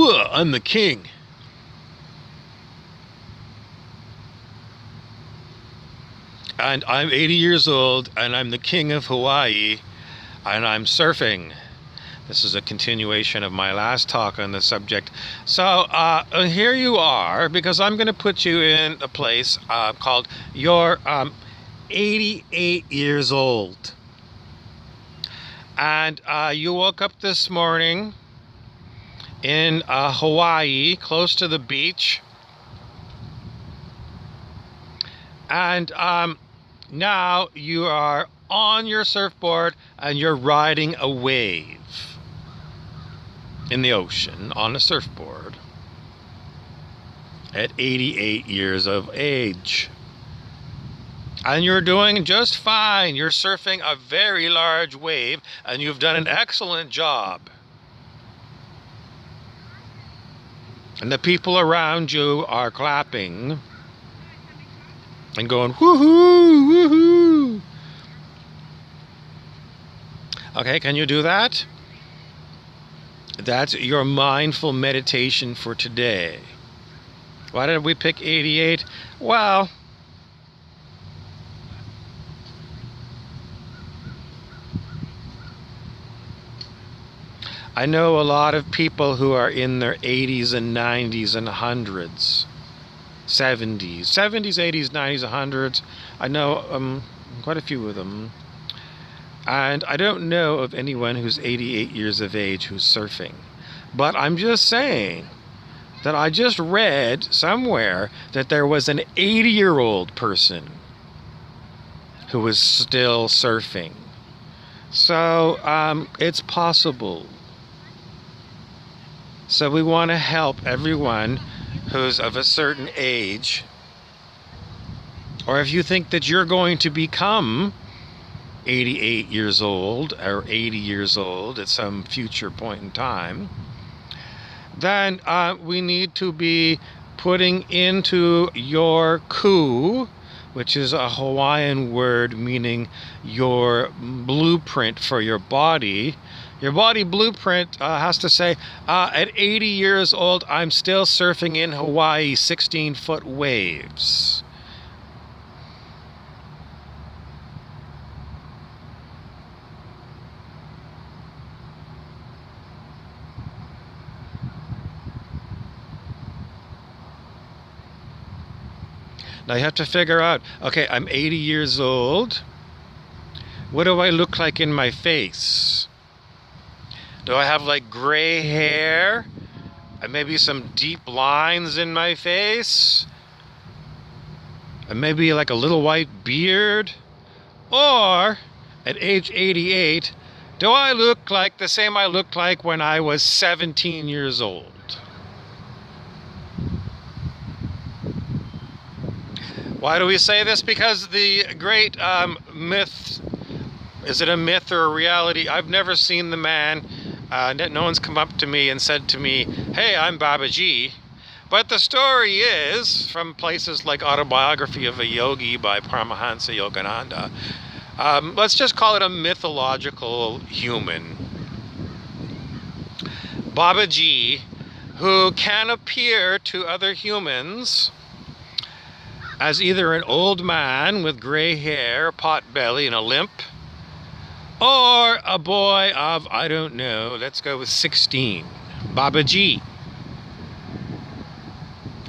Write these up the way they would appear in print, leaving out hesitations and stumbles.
I'm the king. And I'm 80 years old, and I'm the king of Hawaii, and I'm surfing. This is a continuation of my last talk on the subject. So here you are, because I'm going to put you in a place called you're 88 years old. And you woke up this morning in Hawaii, close to the beach. And now you are on your surfboard and you're riding a wave in the ocean on a surfboard at 88 years of age. And you're doing just fine. You're surfing a very large wave and you've done an excellent job. And the people around you are clapping and going, woohoo, woohoo. Okay, can you do that? That's your mindful meditation for today. Why did we pick 88? Well, I know a lot of people who are in their 80s and 90s and 100s, 70s, 80s, 90s, 100s. I know quite a few of them. And I don't know of anyone who's 88 years of age who's surfing. But I'm just saying that I just read somewhere that there was an 80-year-old person who was still surfing. So it's possible. So we want to help everyone who's of a certain age. Or if you think that you're going to become 88 years old or 80 years old at some future point in time, then we need to be putting into your ku, which is a Hawaiian word meaning your blueprint for your body. Your body blueprint has to say, at 80 years old, I'm still surfing in Hawaii 16-foot waves. Now you have to figure out, okay, I'm 80 years old. What do I look like in my face? Do I have like gray hair? And maybe some deep lines in my face? And maybe like a little white beard? Or, at age 88, do I look like the same I looked like when I was 17 years old? Why do we say this? Because the great myth, is it a myth or a reality? I've never seen the man. No one's come up to me and said to me, hey, I'm Babaji. But the story is, from places like Autobiography of a Yogi by Paramahansa Yogananda, let's just call it a mythological human, Babaji, who can appear to other humans as either an old man with gray hair, pot belly, and a limp, or a boy of, I don't know, let's go with 16, Babaji.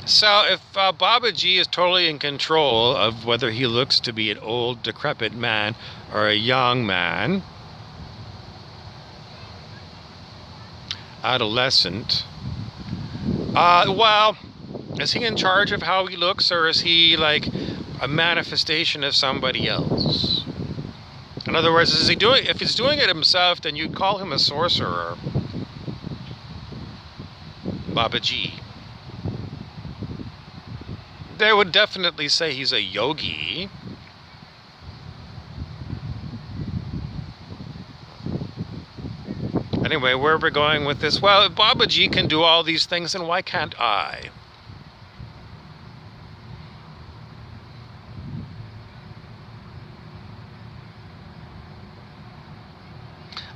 So if Babaji is totally in control of whether he looks to be an old, decrepit man or a young man, adolescent, well, is he in charge of how he looks, or is he like a manifestation of somebody else? In other words, is he doing? If he's doing it himself, then you'd call him a sorcerer, Babaji. They would definitely say he's a yogi. Anyway, where are we going with this? Well, if Babaji can do all these things, then why can't I?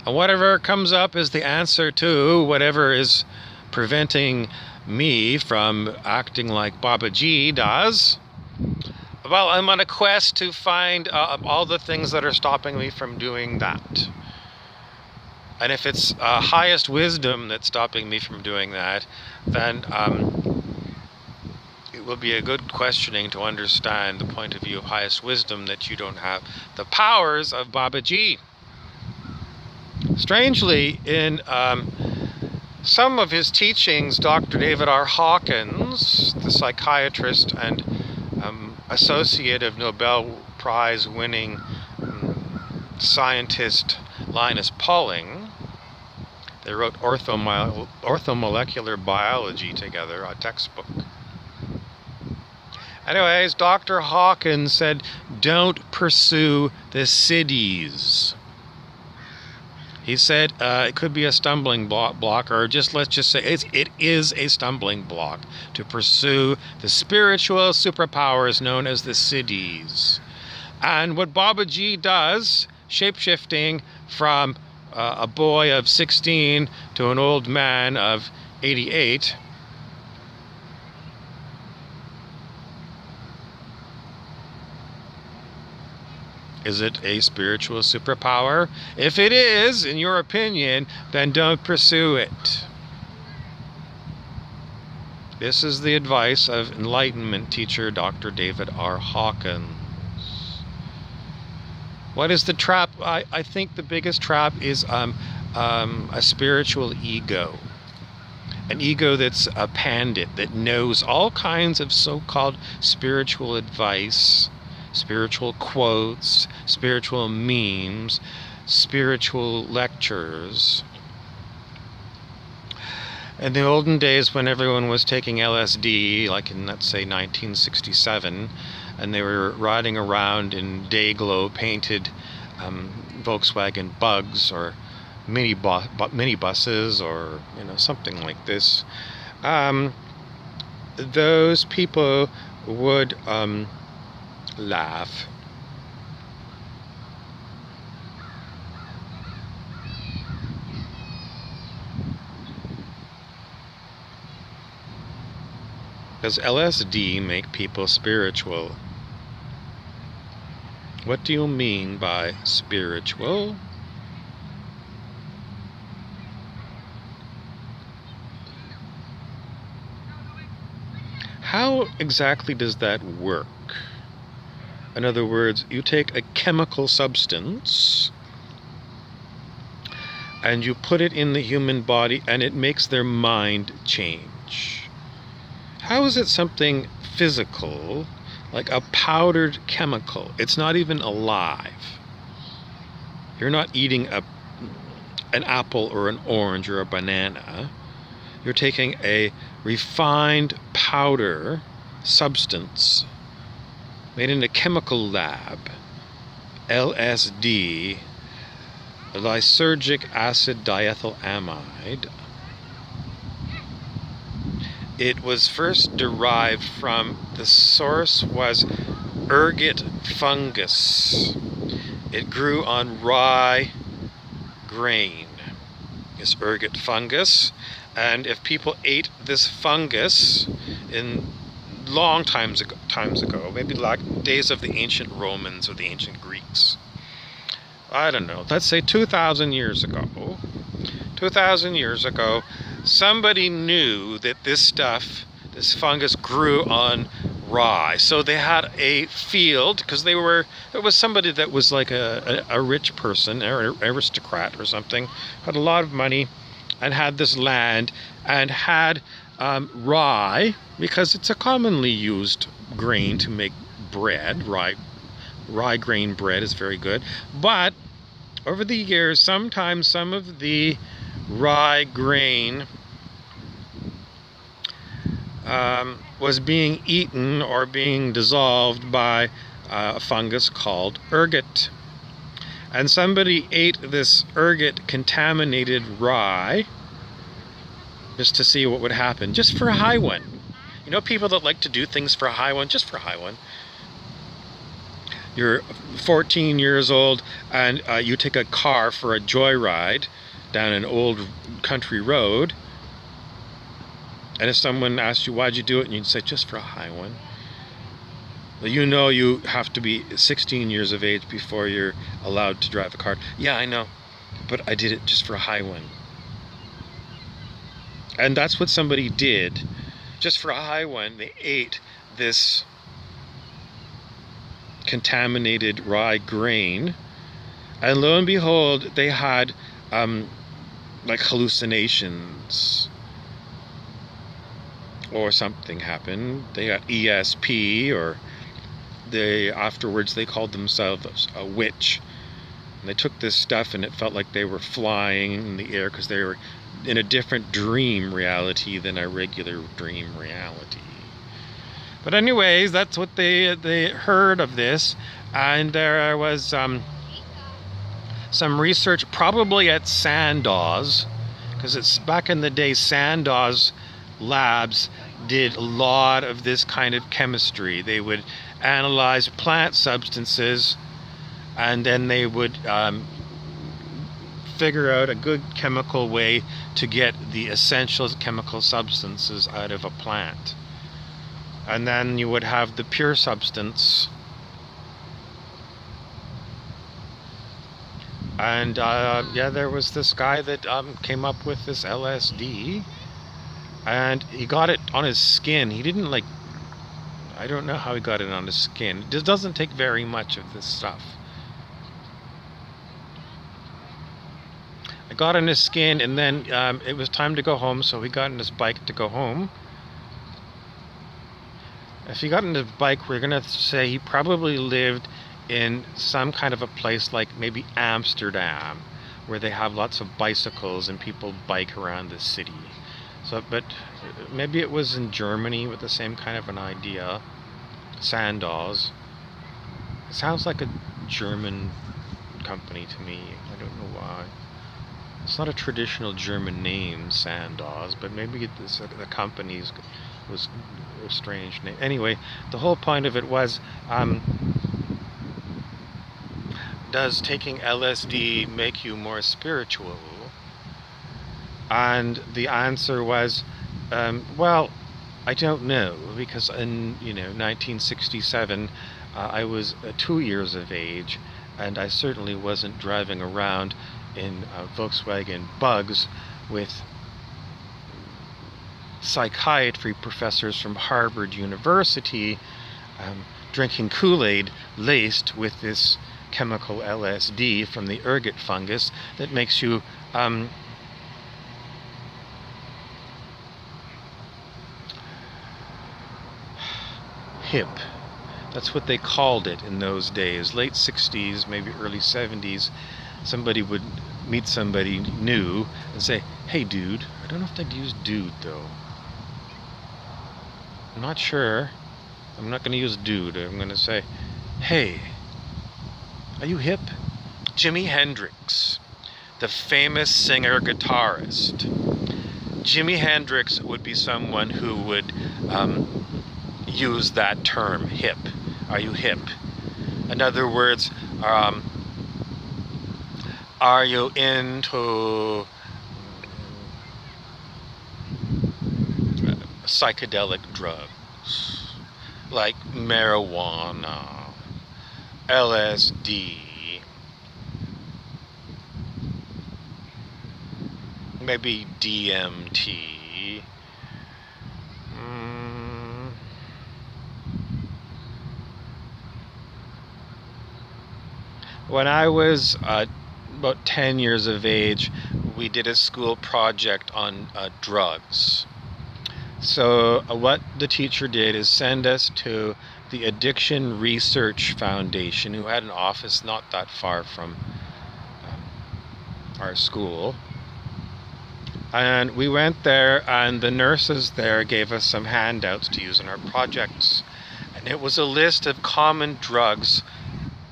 And whatever comes up is the answer to whatever is preventing me from acting like Babaji does? Well, I'm on a quest to find all the things that are stopping me from doing that. And if it's highest wisdom that's stopping me from doing that, then it will be a good questioning to understand the point of view of highest wisdom, that you don't have the powers of Babaji. Strangely, in some of his teachings, Dr. David R. Hawkins, the psychiatrist and associate of Nobel Prize winning scientist Linus Pauling, they wrote Orthomolecular Biology together, a textbook. Anyways, Dr. Hawkins said, don't pursue the cities. He said it could be a stumbling block, or let's just say it is a stumbling block to pursue the spiritual superpowers known as the siddhis. And what Babaji does, shape-shifting from a boy of 16 to an old man of 88, is it a spiritual superpower? If it is, in your opinion, then don't pursue it. This is the advice of Enlightenment teacher Dr. David R. Hawkins. What is the trap? I think the biggest trap is a spiritual ego. An ego that's a pandit, that knows all kinds of so-called spiritual advice, spiritual quotes, spiritual memes, spiritual lectures. In the olden days, when everyone was taking LSD, like in, let's say, 1967, and they were riding around in day-glow painted Volkswagen Bugs or minibuses, or something like this, those people would laugh. Does LSD make people spiritual? What do you mean by spiritual? How exactly does that work? In other words, you take a chemical substance and you put it in the human body and it makes their mind change. How is it something physical, like a powdered chemical? It's not even alive. You're not eating an apple or an orange or a banana. You're taking a refined powder substance made in a chemical lab, LSD, lysergic acid diethylamide. It was first derived from, the source was ergot fungus. It grew on rye grain, this ergot fungus. And if people ate this fungus in long times ago, maybe like days of the ancient Romans or the ancient Greeks, I don't know, let's say 2,000 years ago, somebody knew that this fungus grew on rye. So they had a field, because it was somebody that was like a rich person, or an aristocrat or something, had a lot of money, and had this land, and had rye, because it's a commonly used grain to make bread. Rye grain bread is very good. But over the years, sometimes some of the rye grain was being eaten or being dissolved by a fungus called ergot. And somebody ate this ergot contaminated rye just to see what would happen, just for a high one. You know, people that like to do things for a high one, just for a high one. You're 14 years old and you take a car for a joyride down an old country road, And if someone asks you, why'd you do it? And you'd say, just for a high one. You know you have to be 16 years of age before you're allowed to drive a car. Yeah, I know. But I did it just for a high one. And that's what somebody did. Just for a high one, they ate this contaminated rye grain. And lo and behold, they had like hallucinations. Or something happened. They got ESP, or afterwards they called themselves a witch. And they took this stuff and it felt like they were flying in the air because they were in a different dream reality than a regular dream reality. But anyways, that's what they heard of this. And there was some research probably at Sandoz, because it's back in the day, Sandoz labs did a lot of this kind of chemistry. They would analyze plant substances, and then they would figure out a good chemical way to get the essential chemical substances out of a plant. And then you would have the pure substance. And yeah, there was this guy that came up with this LSD, and he got it on his skin. He didn't I don't know how he got it on his skin. It doesn't take very much of this stuff. I got on his skin, and then it was time to go home, so he got on his bike to go home. If he got on his bike, we're gonna say he probably lived in some kind of a place like maybe Amsterdam, where they have lots of bicycles and people bike around the city. So, but maybe it was in Germany with the same kind of an idea. Sandoz. It sounds like a German company to me. I don't know why. It's not a traditional German name, Sandoz, but maybe the company's was a strange name. Anyway, the whole point of it was, does taking LSD make you more spiritual? And the answer was, well, I don't know, because in 1967, I was 2 years of age, and I certainly wasn't driving around in Volkswagen Bugs with psychiatry professors from Harvard University drinking Kool-Aid laced with this chemical LSD from the ergot fungus that makes you hip. That's what they called it in those days, late 60s, maybe early 70s. Somebody would meet somebody new and say, hey dude. I don't know if they'd use dude though. I'm not sure. I'm not going to use dude. I'm going to say, hey, are you hip? Jimi Hendrix, the famous singer-guitarist. Jimi Hendrix would be someone who would use that term, hip. Are you hip? In other words, are you into psychedelic drugs like marijuana, LSD, maybe DMT? When I was about 10 years of age, we did a school project on drugs. So what the teacher did is send us to the Addiction Research Foundation, who had an office not that far from our school. And we went there, and the nurses there gave us some handouts to use in our projects. And it was a list of common drugs.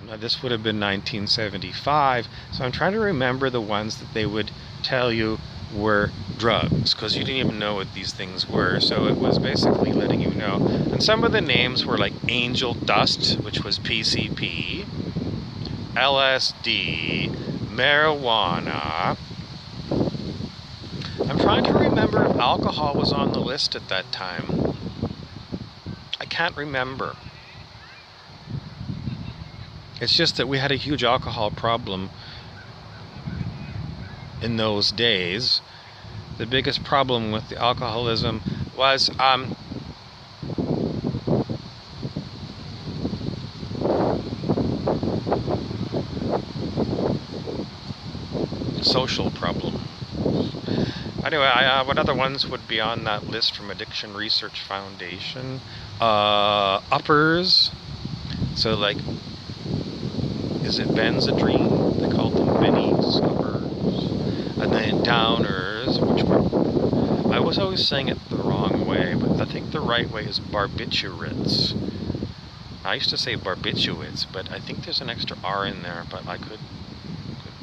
Now, this would have been 1975, so I'm trying to remember the ones that they would tell you were drugs, because you didn't even know what these things were, so it was basically letting you know. And some of the names were like angel dust, which was PCP, LSD, marijuana. I'm trying to remember if alcohol was on the list at that time. I can't remember. It's just that we had a huge alcohol problem in those days. The biggest problem with the alcoholism was social problem. Anyway, what other ones would be on that list from Addiction Research Foundation? Uppers. So, like, is it Benzedrine? They called them Bennies, uppers. And then downers, which were, I was always saying it the wrong way, but I think the right way is barbiturates. I used to say barbiturates, but I think there's an extra R in there, but I could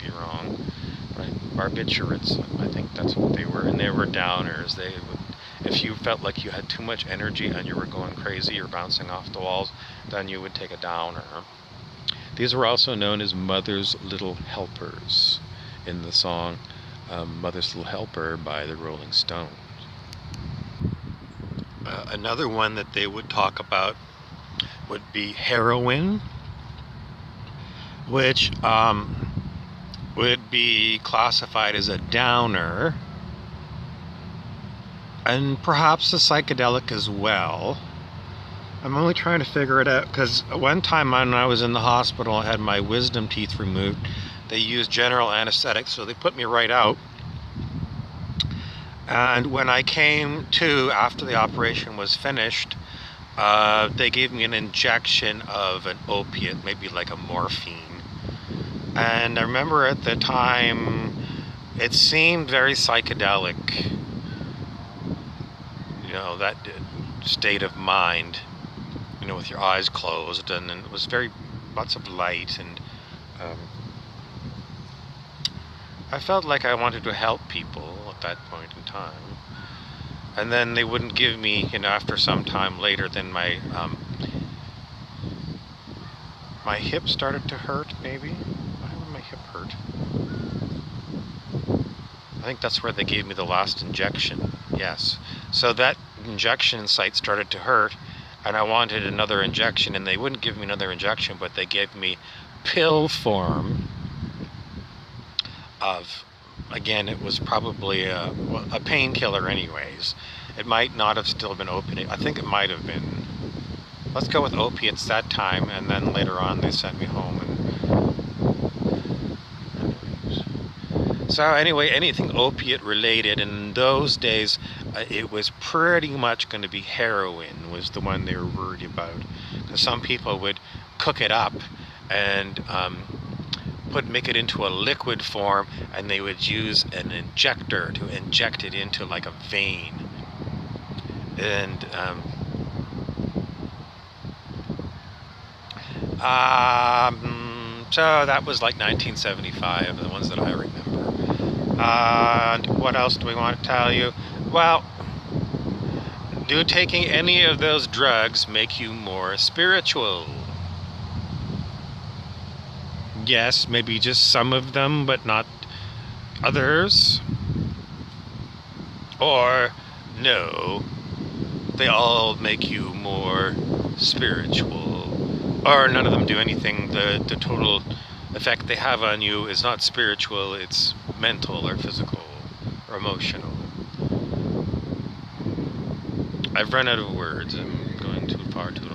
be wrong. Right? Barbiturates, I think that's what they were, and they were downers. They would, if you felt like you had too much energy and you were going crazy or bouncing off the walls, then you would take a downer. These were also known as Mother's Little Helpers in the song Mother's Little Helper by the Rolling Stones. Another one that they would talk about would be heroin, which would be classified as a downer, and perhaps a psychedelic as well. I'm only trying to figure it out because one time when I was in the hospital, I had my wisdom teeth removed. They used general anesthetic, so they put me right out. And when I came to after the operation was finished, they gave me an injection of an opiate, maybe like a morphine. And I remember at the time, it seemed very psychedelic. You know, that state of mind, you know, with your eyes closed, and it was very, lots of light, and I felt like I wanted to help people at that point in time. And then they wouldn't give me, you know, after some time later, then my hip started to hurt, maybe. Why would my hip hurt? I think that's where they gave me the last injection, yes. So that injection site started to hurt, and I wanted another injection, and they wouldn't give me another injection, but they gave me pill form of, again, it was probably a painkiller anyways. It might not have still been opiate. I think it might have been. Let's go with opiates that time, and then later on they sent me home. So anyway, anything opiate related, in those days, it was pretty much going to be heroin was the one they were worried about. Because some people would cook it up and make it into a liquid form, and they would use an injector to inject it into like a vein. And so that was like 1975, the ones that I remember. And what else do we want to tell you? Well, do taking any of those drugs make you more spiritual? Yes, maybe just some of them, but not others. Or no, they all make you more spiritual. Or none of them do anything. The total effect they have on you is not spiritual, it's mental or physical or emotional. I've run out of words. I'm going too far too